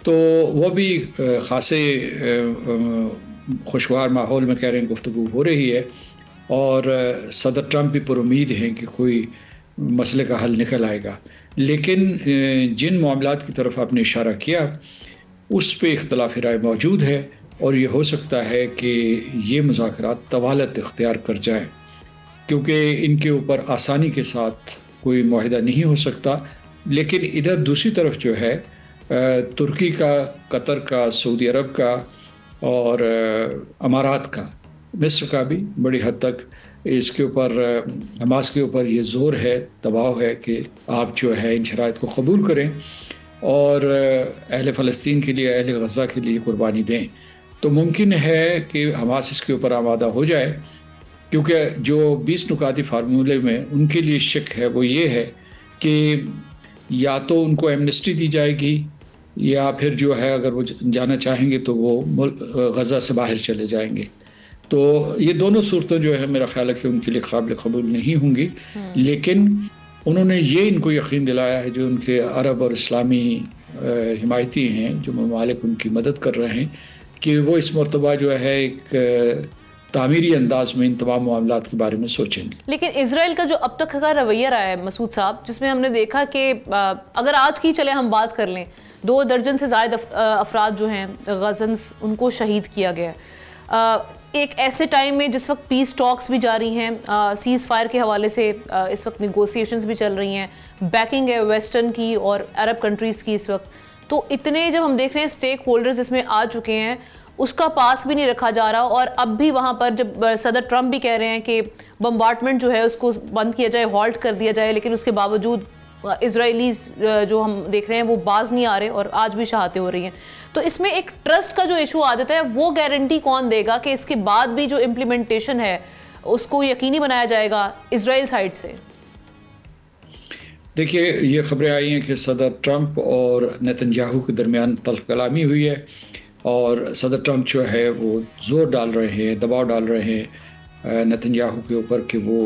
तो वो भी ख़ासे खुशगवार माहौल में कह रहे हैं गुफ्तगू हो रही है और सदर ट्रंप भी पुरुमीद हैं कि कोई मसले का हल निकल आएगा। लेकिन जिन मामलात की तरफ आपने इशारा किया उस पे इख्तलाफ राय मौजूद है और ये हो सकता है कि ये मुज़ाकरात तवालत इख्तियार कर जाए, क्योंकि इनके ऊपर आसानी के साथ कोई मुआहिदा नहीं हो सकता। लेकिन इधर दूसरी तरफ जो है तुर्की का, कतर का, सऊदी अरब का और अमारात का, मिस्र का भी बड़ी हद तक इसके ऊपर हमास के ऊपर ये ज़ोर है, दबाव है कि आप जो है इन शराइत को कबूल करें और अहले फ़लस्तीन के लिए, अहले गज़ा के लिए कुर्बानी दें। तो मुमकिन है कि हमास इसके ऊपर आमादा हो जाए, क्योंकि जो 20 नुकाती फार्मूले में उनके लिए शक है वो ये है कि या तो उनको एमनेस्टी दी जाएगी या फिर जो है अगर वो जाना चाहेंगे तो वो गज़ा से बाहर चले जाएंगे। तो ये दोनों सूरतें जो है मेरा ख्याल है कि उनके लिए काबिल कबूल नहीं होंगी। लेकिन उन्होंने ये इनको यकीन दिलाया है, जो उनके अरब और इस्लामी हिमायती हैं, जो ममालिक उनकी मदद कर रहे हैं, कि वो इस मरतबा जो है एक तामीरी अंदाज में इन तमाम मामलात के बारे में सोचेंगे। लेकिन इजराइल का जो अब तक का रवैया रहा है मसूद साहब, जिसमें हमने देखा कि अगर आज की चले हम बात कर लें, 2 दर्जन से ज़ायद अफराद जो हैं गज़न्स उनको शहीद किया गया है एक ऐसे टाइम में जिस वक्त पीस टॉक्स भी जारी हैं, सीज़ फायर के हवाले से इस वक्त निगोसिएशंस भी चल रही हैं, बैकिंग है वेस्टर्न की और अरब कंट्रीज़ की इस वक्त। तो इतने जब हम देख रहे हैं स्टेक होल्डर्स इसमें आ चुके हैं, उसका पास भी नहीं रखा जा रहा। और अब भी वहाँ पर जब सदर ट्रंप भी कह रहे हैं कि बम्बार्टमेंट जो है उसको बंद किया जाए, हॉल्ट कर दिया जाए, लेकिन उसके बावजूद इजरायलीज जो हम देख रहे हैं वो बाज नहीं आ रहे और आज भी शहादतें हो रही हैं। तो इसमें एक ट्रस्ट का जो इशू आ जाता है, वो गारंटी कौन देगा कि इसके बाद भी जो इम्प्लीमेंटेशन है उसको यकीनी बनाया जाएगा इजराइल साइड से? देखिए, ये खबरें आई हैं कि सदर ट्रंप और नेतन्याहू के दरमियान तल्ख कलामी हुई है और सदर ट्रंप जो है वो ज़ोर डाल रहे हैं, दबाव डाल रहे हैं नेतन्याहू के ऊपर कि वो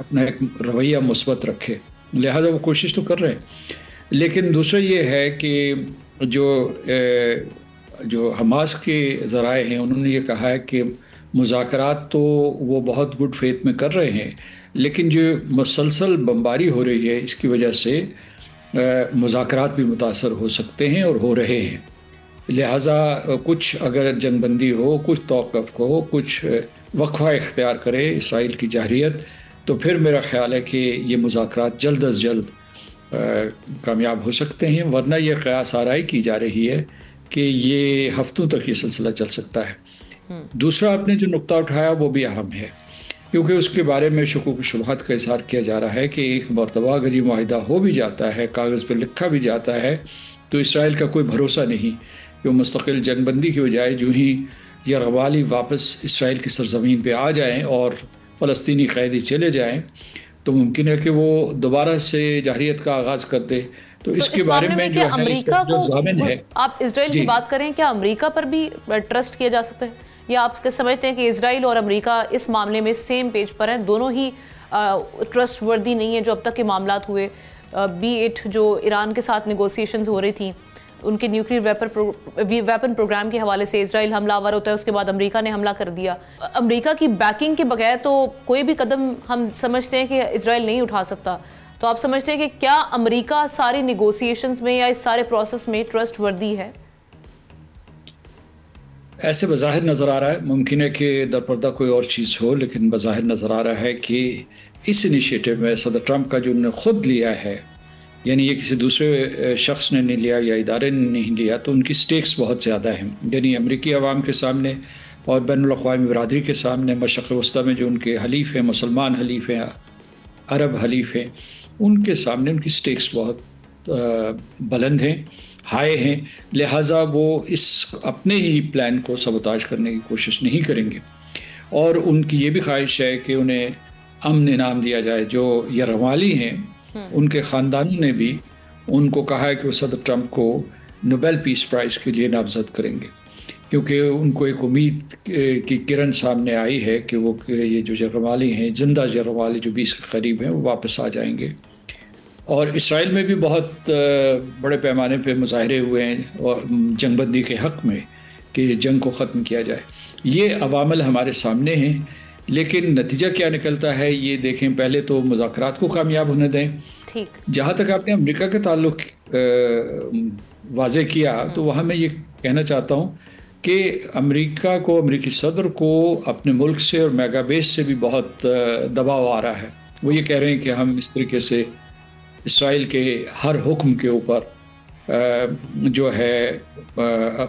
अपना एक रवैया मुस्बत रखे, लिहाजा वो कोशिश तो कर रहे हैं। लेकिन दूसरा ये है कि जो हमास के ज़राए हैं उन्होंने ये कहा है कि मुज़ाकरात तो वो बहुत गुड फेथ में कर रहे हैं, लेकिन जो मुसलसल बमबारी हो रही है इसकी वजह से मुज़ाकरात भी मुतासर हो सकते हैं और हो रहे हैं। लिहाजा कुछ अगर जंगबंदी हो, कुछ तौक़ुफ़ हो, कुछ वक्फ़ा इख्तियार करे इसराइल की जाहिरियत, तो फिर मेरा ख़्याल है कि ये मुज़ाकरात जल्द अज जल्द कामयाब हो सकते हैं। वरना ये क़यास आराई की जा रही है कि ये हफ्तों तक ये सिलसिला चल सकता है। दूसरा आपने जो नुक्ता उठाया वो भी अहम है। क्योंकि उसके बारे में शकूक शुबहत का इज़हार किया जा रहा है कि एक मरतबा अगर ये माहिदा हो भी जाता है, कागज़ पर लिखा भी जाता है, तो इसराइल का कोई भरोसा नहीं कि वो मुस्तकिल जंगबंदी की बजाय जो ही यरगवाली वापस इसराइल की सरजमीन पे आ जाएं और फ़लस्तीनी कैदी चले जाएं, तो मुमकिन है कि वो दोबारा से जाहिरियत का आगाज़ कर दे। तो इसके बारे में जो है अमेरिका को, है, आप इसराइल की बात करें, क्या अमेरिका पर भी ट्रस्ट किया जा सकता है, या आप समझते हैं कि इसराइल और अमेरिका इस मामले में सेम पेज पर हैं, दोनों ही ट्रस्ट वर्दी नहीं है जो अब तक के मामलात हुए, बी इट जो ईरान के साथ नेगोशिएशंस हो रही थी, उनके न्यूक्लियर वेपन प्रोग्राम के हवाले से इसराइल हमलावर होता है, उसके बाद अमेरिका ने हमला कर दिया। अमेरिका की बैकिंग के बगैर तो कोई भी कदम हम समझते हैं कि इसराइल नहीं उठा सकता। तो आप समझते हैं कि क्या अमेरिका सारी नेगोशिएशंस में या इस सारे प्रोसेस में ट्रस्ट वर्दी है? ऐसे बज़ाहिर नज़र आ रहा है, मुमकिन है कि दरपर्दा कोई और चीज़ हो, लेकिन बज़ाहिर नज़र आ रहा है कि इस इनिशिएटिव में सदर ट्रंप का जो उन्होंने ख़ुद लिया है, यानी ये किसी दूसरे शख्स ने नहीं लिया या इदारे ने नहीं लिया, तो उनकी स्टेक्स बहुत ज़्यादा हैं। यानी अमरीकी अवाम के सामने और बैनुल-अक़वामी बरादरी के सामने, मशरिक़ वस्ता में जो उनके हलीफ हैं, मुसलमान हलीफ हैं, अरब हलीफ हैं, उनके सामने उनकी स्टेक्स बहुत बुलंद हैं, हाई हैं। लिहाजा वो इस अपने ही प्लान को सबोताज करने की कोशिश नहीं करेंगे। और उनकी ये भी ख्वाहिश है कि उन्हें अमन इनाम दिया जाए। जो यरगवाली हैं, उनके ख़ानदानों ने भी उनको कहा है कि वो सदर ट्रंप को नोबेल पीस प्राइज़ के लिए नामज़द करेंगे, क्योंकि उनको एक उम्मीद की किरण सामने आई है कि वो ये जो यरगवाली हैं, जिंदा यरगवाली जो 20 के करीब हैं, वो वापस आ जाएंगे। और इसराइल में भी बहुत बड़े पैमाने पे मुजाहरे हुए हैं और जंगबंदी के हक़ में कि जंग को ख़त्म किया जाए। ये अवामल हमारे सामने हैं, लेकिन नतीजा क्या निकलता है ये देखें। पहले तो मुज़ाकरात को कामयाब होने दें। ठीक। जहाँ तक आपने अमेरिका के ताल्लुक़ वाज़े किया, तो वहाँ मैं ये कहना चाहता हूँ कि अमेरिका को, अमेरिकी सदर को अपने मुल्क से और मेगा बेस से भी बहुत दबाव आ रहा है। वो ये कह रहे हैं कि हम इस तरीके से इसराइल के हर हुक्म के ऊपर जो है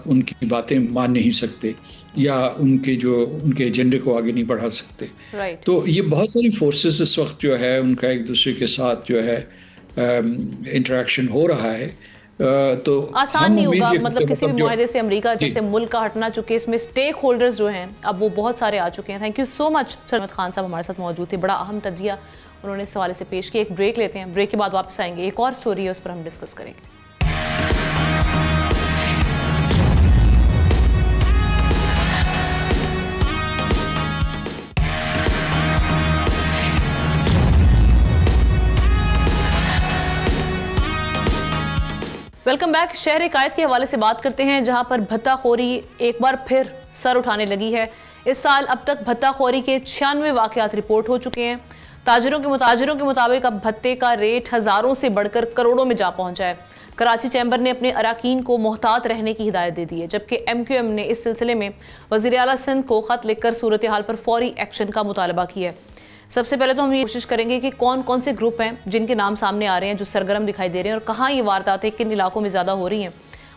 उनकी बातें मान नहीं सकते या उनके एजेंडे को आगे नहीं बढ़ा सकते। तो ये बहुत सारी फोर्सेस इस वक्त जो है उनका एक दूसरे के साथ जो है इंटरेक्शन हो रहा है। तो आसान नहीं होगा, मतलब किसी भी मुआहदे से अमेरिका जैसे मुल्क का हटना, चुके इसमें स्टेक होल्डर्स जो हैं अब वो बहुत सारे आ चुके हैं। Thank you so much. Sarmad Khan साहब हमारे साथ मौजूद थे, बड़ा अहम तजिया उन्होंने इस हवाले से पेश किया। एक ब्रेक लेते हैं, ब्रेक के बाद वापस आएंगे, एक और स्टोरी है उस पर हम डिस्कस करेंगे। Welcome back. शहर कायद के हवाले से बात करते हैं, जहां पर भत्ताखोरी एक बार फिर सर उठाने लगी है। इस साल अब तक भत्ताखोरी के 96 वाक़यात रिपोर्ट हो चुके हैं। ताजिरों के मुताबिक अब भत्ते का रेट हज़ारों से बढ़कर करोड़ों में जा पहुंचा है। कराची चैम्बर ने अपने अराकीन को मोहतात रहने की हिदायत दे दी है, जबकि MQM ने इस सिलसिले में वज़ीर आला सिंध को ख़त लिखकर सूरत हाल पर फौरी एक्शन का मुतालबा किया है। सबसे पहले तो हम ये कोशिश करेंगे कि कौन कौन से ग्रुप हैं जिनके नाम सामने आ रहे हैं, जो सरगर्म दिखाई दे रहे हैं, और कहाँ ये वारदातें किन इलाकों में ज़्यादा हो रही हैं।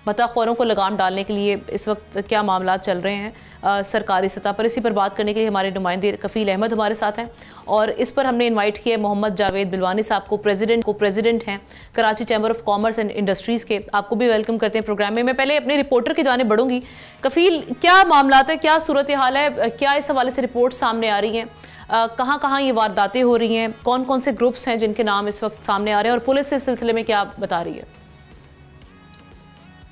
भत्ताखोरों को लगाम डालने के लिए इस वक्त क्या मामला चल रहे हैं सरकारी सतह पर, इसी पर बात करने के लिए हमारे नुमाइंदे कफ़ील अहमद हमारे साथ हैं। और इस पर हमने इनवाइट किया मोहम्मद जावेद बिलवानी साहब को, प्रेसिडेंट हैं Karachi chamber of commerce and industries के। आपको भी वेलकम करते हैं प्रोग्राम में। मैं पहले अपने रिपोर्टर की जाने बढ़ूंगी। कफ़ील, क्या मामला है, क्या सूरत हाल है, क्या इस हवाले से रिपोर्ट सामने आ रही हैं, कहाँ कहाँ ये वारदातें हो रही हैं, कौन कौन से ग्रुप्स हैं जिनके नाम इस वक्त सामने आ रहे हैं, और पुलिस इस सिलसिले में क्या बता रही है?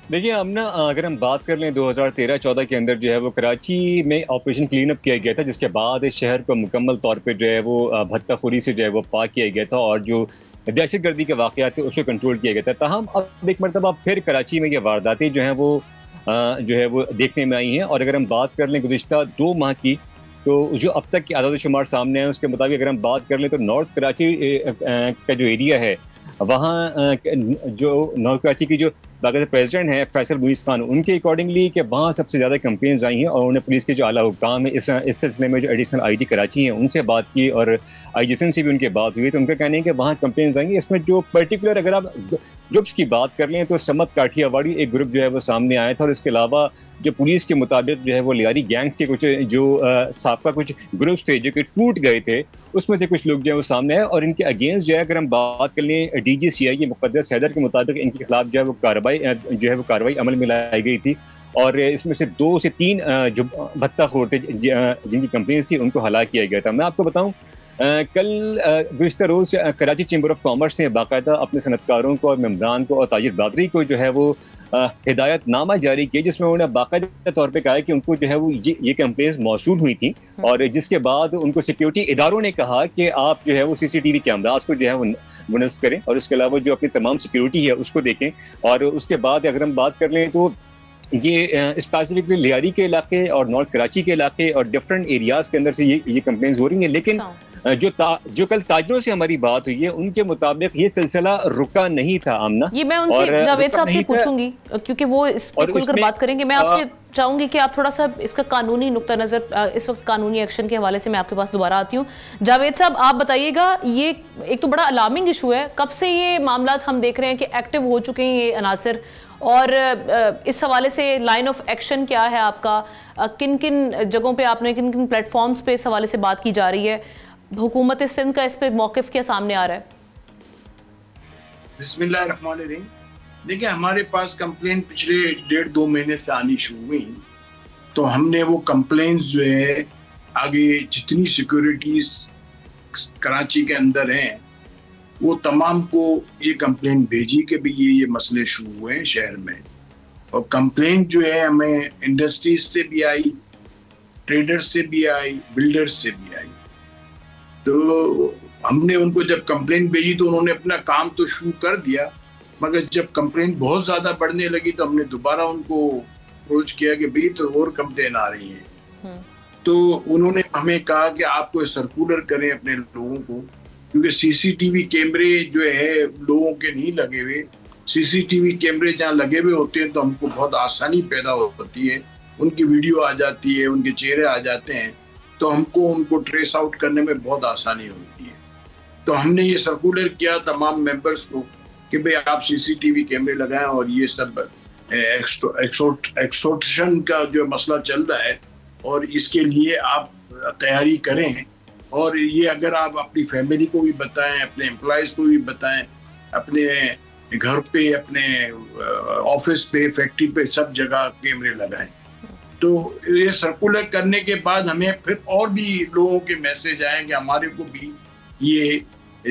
देखिए, हम ना अगर हम बात कर लें 2013-14 के अंदर जो है वो कराची में ऑपरेशन क्लीन अप किया गया था, जिसके बाद इस शहर को मुकम्मल तौर पे जो है वो भत्ताखोरी से जो है वो पाक किया गया था और जो दहशतगर्दी के वाक़यात थे उसको कंट्रोल किया गया था। ताहम अब एक मरतबा फिर कराची में ये वारदातें जो हैं वो देखने में आई हैं। और अगर हम बात कर लें गुज़िश्ता 2 माह की, तो जो अब तक की आदाद शुमार सामने है उसके मुताबिक अगर हम बात कर लें तो नॉर्थ कराची का जो एरिया है वहाँ जो नॉर्थ कराची की जो बाकायदा प्रेसिडेंट है फैसल मुईज़ खान, उनके अकॉर्डिंगली कि वहाँ सबसे ज़्यादा कंप्लेंट्स आई हैं और उन्हें पुलिस के जो आला हुक्काम है इस सिलसिले में जो एडिशनल IG कराची हैं उनसे बात की और IG सिंध से भी उनकी बात हुई, तो उनका कहना है कि वहाँ कंप्लेंट्स आएंगी। इसमें जो पर्टिकुलर अगर आप ग्रुप्स की बात कर लें तो समत काठियावाड़ी एक ग्रुप जो है वो सामने आया था, और इसके अलावा जो पुलिस के मुताबिक जो है वो लियारी गैंग्स के कुछ जो साबका कुछ ग्रुप्स थे जो कि टूट गए थे, उसमें से कुछ लोग जो है वो सामने आए, और इनके अगेंस्ट जो है अगर हम बात कर लें DGCI के मुक़द्दस हैदर के मुताबिक इनके खिलाफ जो है वो कार्रवाई अमल में लाई गई थी, और इसमें से 2 से 3 जो भत्ताखोर थे जिनकी कंपनीज थी उनको हलाक किया गया था। मैं आपको बताऊं कल गुज़िश्ता रोज़ कराची चैम्बर ऑफ कॉमर्स ने बाकायदा अपने सनतकारों को और मेम्बरान को और ताजिर बरदरी को जो है वो हिदायतनामा जारी किया, जिसमें उन्होंने बाकायदा तौर पे कहा कि उनको जो है वो ये कंप्लेंट्स मौसूल हुई थी, और जिसके बाद उनको सिक्योरिटी इदारों ने कहा कि आप जो है वो CCTV कैमरास को जो है वो मुनस्ब करें, और उसके अलावा जो अपनी तमाम सिक्योरिटी है उसको देखें। और उसके बाद अगर हम बात कर लें तो ये स्पेसिफिकली लियारी के इलाके और नॉर्थ कराची के इलाके और डिफरेंट एरियाज के अंदर से ये कंप्लेंट्स हो रही हैं, लेकिन जो कल ताजरों से हमारी बात हुई है उनके मुताबिक ये सिलसिला रुका नहीं था। आमना, ये मैं उनसे जावेद साहब से पूछूंगी क्योंकि वो इस पर खुलकर बात करेंगे। मैं आपसे चाहूंगी कि आप थोड़ा सा इसका कानूनी नुक्ता नज़र, इस वक्त कानूनी एक्शन के हवाले से मैं आपके पास दोबारा आती हूँ। जावेद साहब, आप बताइएगा, ये एक तो बड़ा अलार्मिंग इशू है, कब से ये मामला हम देख रहे हैं कि एक्टिव हो चुके हैं ये अनासर, और इस हवाले से लाइन ऑफ एक्शन क्या है आपका? किन किन जगहों पे आपने, किन किन प्लेटफॉर्म्स पे इस हवाले से बात की जा रही है? हुकूमत सिंध का इस पे मौक़िफ़ क्या सामने आ रहा है? बिस्मिल्लाहिर्रहमानिर्रहीम। देखिए, हमारे पास कंप्लेन पिछले 1.5-2 महीने से आनी शुरू हुई, तो हमने वो कंप्लेंट्स जो है आगे जितनी सिक्योरिटीज कराची के अंदर हैं वो तमाम को ये कंप्लेंट भेजी कि भाई ये मसले शुरू हुए हैं शहर में। और कंप्लेंट जो है हमें इंडस्ट्रीज से भी आई, ट्रेडर्स से भी आई, बिल्डर्स से भी आई। तो हमने उनको जब कंप्लेंट भेजी तो उन्होंने अपना काम तो शुरू कर दिया, मगर जब कंप्लेंट बहुत ज़्यादा बढ़ने लगी तो हमने दोबारा उनको अप्रोच किया कि भाई तो और कंप्लेंट आ रही हैं। तो उन्होंने हमें कहा कि आप कोई सर्कुलर करें अपने लोगों को, क्योंकि CCTV कैमरे जो है लोगों के नहीं लगे हुए। CCTV कैमरे जहाँ लगे हुए होते हैं तो हमको बहुत आसानी पैदा होती है, उनकी वीडियो आ जाती है, उनके चेहरे आ जाते हैं, तो हमको उनको ट्रेस आउट करने में बहुत आसानी होती है। तो हमने ये सर्कुलर किया तमाम मेंबर्स को कि भाई आप CCTV कैमरे लगाएं, और ये सब एक्सटॉर्शन का जो मसला चल रहा है और इसके लिए आप तैयारी करें। और ये अगर आप अपनी फैमिली को भी बताएं, अपने एम्प्लॉयज़ को भी बताएं, अपने घर पे, अपने ऑफिस पे, फैक्ट्री पे, सब जगह कैमरे लगाएं। तो ये सर्कुलर करने के बाद हमें फिर और भी लोगों के मैसेज आए कि हमारे को भी ये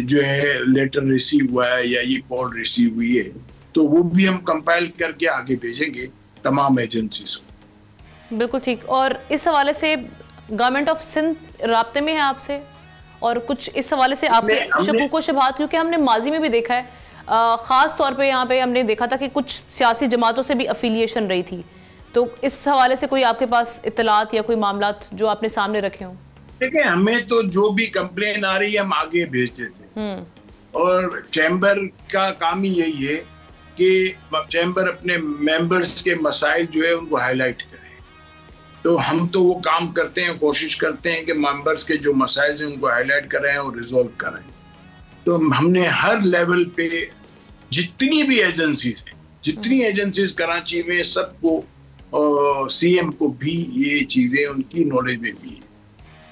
जो है लेटर रिसीव हुआ है या ये कॉल रिसीव हुई है, तो वो भी हम कंपाइल करके आगे भेजेंगे तमाम एजेंसीज को। बिल्कुल ठीक। और इस हवाले से गवर्नमेंट ऑफ सिंध राब्ते में है आपसे, और कुछ इस हवाले से आपके शकूक व शुबहात, क्योंकि हमने माजी में भी देखा है, ख़ास तौर पे यहाँ पे हमने देखा था कि कुछ सियासी जमातों से भी अफिलिएशन रही थी, तो इस हवाले से कोई आपके पास इत्तलात या कोई मामलात जो आपने सामने रखे हों? देखिए, हमें तो जो भी कंप्लेन आ रही है हम आगे भेज देते हैं, और चैम्बर का काम ही यही है कि चैम्बर अपने मेंबर्स के मसाइल जो है उनको हाईलाइट करे। तो हम तो वो काम करते हैं, कोशिश करते हैं कि मेंबर्स के जो मसाइल हैं उनको हाईलाइट करें और रिजॉल्व करें। तो हमने हर लेवल पे जितनी भी एजेंसीज हैं, जितनी एजेंसीज कराची में, सबको CM को भी ये चीज़ें उनकी नॉलेज में भी है,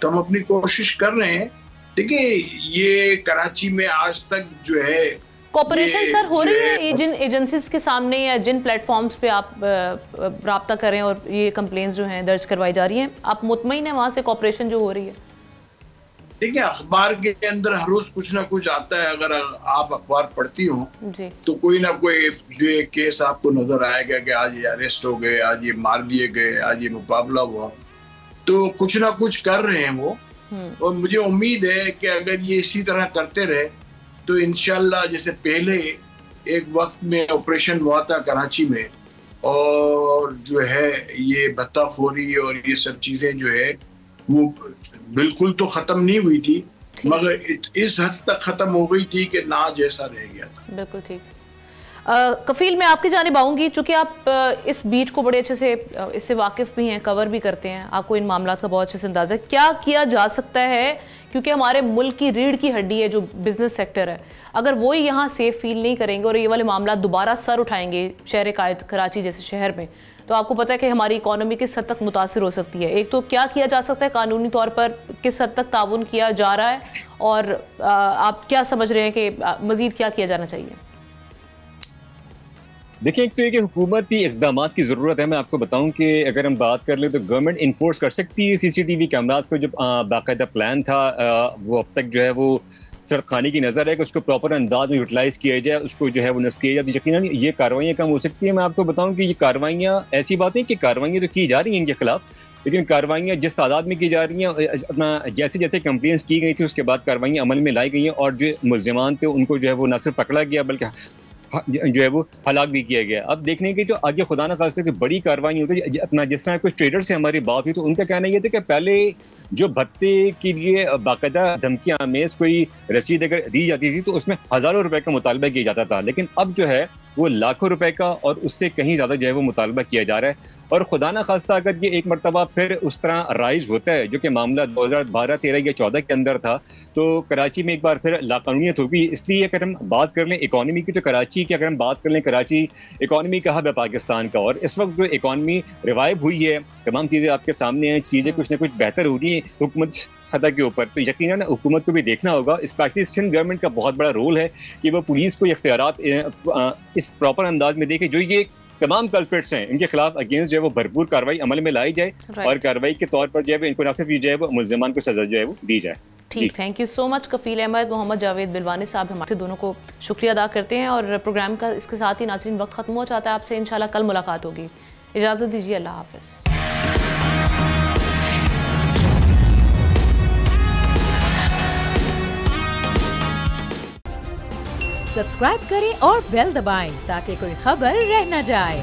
तो हम अपनी कोशिश कर रहे हैं। देखिए, ये कराची में आज तक जो है कोऑपरेशन सर हो रही है जिन एजेंसीज के सामने या जिन प्लेटफॉर्म्स पे आप राब्ता करें और ये कंप्लेंट्स जो हैं दर्ज करवाई जा रही हैं, आप मुतमईन हैं वहाँ से कोऑपरेशन जो हो रही है? देखिए, अखबार के अंदर हर रोज कुछ ना कुछ आता है। अगर आप अखबार पढ़ती हो तो कोई ना कोई जो एक केस आपको नजर आएगा कि आज ये अरेस्ट हो गए, आज ये मार दिए गए, आज ये मुकाबला हुआ। तो कुछ ना कुछ कर रहे हैं वो, और मुझे उम्मीद है कि अगर ये इसी तरह करते रहे तो इंशाल्लाह, जैसे पहले एक वक्त में ऑपरेशन हुआ था कराची में, और जो है ये भत्ताखोरी और ये सब चीजें जो है वो बिल्कुल तो खत्म नहीं हुई थी, मगर इस हद तक खत्म हो गई थी कि ना जैसा रह गया था। बिल्कुल ठीक। कफील, मैं आपकी जानिब आऊँगी, चूँकि आप इस बीट को बड़े अच्छे से इससे वाकिफ़ भी हैं, कवर भी करते हैं, आपको इन मामलों का बहुत अच्छे से अंदाज़ा है। क्या किया जा सकता है क्योंकि हमारे मुल्क की रीढ़ की हड्डी है जो बिजनेस सेक्टर है, अगर वो ही यहाँ सेफ फील नहीं करेंगे और ये वाले मामला दोबारा सर उठाएंगे शहर कराची जैसे शहर में, तो आपको पता है कि हमारी इकोनॉमी किस हद तक मुतासिर हो सकती है। एक तो क्या किया जा सकता है कानूनी तौर पर, किस हद तक ताउन किया जा रहा है, और आप क्या समझ रहे हैं कि मजीद क्या किया जाना चाहिए? देखिए, एक तो ये कि हुकूमत की इक़दाम की ज़रूरत है। मैं आपको बताऊं कि अगर हम बात कर लें तो गवर्नमेंट इन्फोर्स कर सकती है सीसीटीवी कैमरास को। जो बाकायदा प्लान था वो अब तक जो है वो सरखानी की नज़र है कि उसको प्रॉपर अंदाज में यूटिलाइज़ किया जाए, उसको जो है वो नस्ब किया जाए। यकीनन ये कार्रवाइयाँ कम हो सकती है। मैं आपको बताऊँ कि ये कार्रवाइयाँ ऐसी बात नहीं कि कार्रवाइयाँ तो की जा रही हैं इनके खिलाफ, लेकिन कार्रवाइयाँ जिस तादाद में की जा रही हैं, अपना जैसे जैसे कंप्लेंट्स की गई थी उसके बाद कार्रवाइयाँ अमल में लाई गई हैं, और जो मुल्ज़िमान थे उनको जो है वो न सिर्फ पकड़ा गया बल्कि जो है वो हलाक भी किया गया। अब देखने की जो आगे खुदा न खास्ते की बड़ी कार्रवाई होती है, अपना जिस तरह कुछ ट्रेडर से हमारी बात हुई तो उनका कहना ये था कि पहले जो भत्ते के लिए बाकायदा धमकियां आमेज कोई रसीद अगर दी जाती थी तो उसमें हज़ारों रुपए का मुतालबा किया जाता था, लेकिन अब जो है वो लाखों रुपए का और उससे कहीं ज़्यादा जो है वो मुतालबा किया जा रहा है। और खुदा न खास्ता अगर ये एक मरतबा फिर उस तरह राइज होता है, जो कि मामला 2012, 13 या 14 के अंदर था, तो कराची में एक बार फिर लाकानूनियत होगी। इसलिए अगर हम बात कर लें इकॉनमी की, तो कराची की अगर हम बात कर लें, कराची इकॉनमी का हब है पाकिस्तान का, और इस वक्त जो इकॉनमी रिवाइव हुई है, तमाम चीज़ें आपके सामने हैं, चीज़ें कुछ ना कुछ बेहतर हो रही हैं हुकूमत सतह के ऊपर। तो यकीनन हुकूमत को भी देखना होगा, स्पेशली सिंध गवर्नमेंट का बहुत बड़ा रोल है कि वो पुलिस को इख्तियारात इस प्रॉपर अंदाज में देखे, जो ये तमाम कल्प्रिट्स हैं इनके खिलाफ अगेंस्ट जो है वो भरपूर कार्रवाई अमल में लाई जाए, और कार्रवाई के तौर पर जो है इनको ना सिर्फ जो है वो मुल्ज़िमान को सजा जो है वो दी जाए। ठीक, थैंक यू सो मच कफील अहमद, मोहम्मद जावेद बिलवानी साहब, हमारे दोनों को शुक्रिया अदा करते हैं। और प्रोग्राम का इसके साथ ही नाज़रीन वक्त खत्म हो जाता है। आपसे इंशाल्लाह कल मुलाकात होगी। इजाज़त दीजिए, अल्लाह हाफ़िज़। सब्सक्राइब करें और बेल दबाएं ताकि कोई खबर रह न जाए।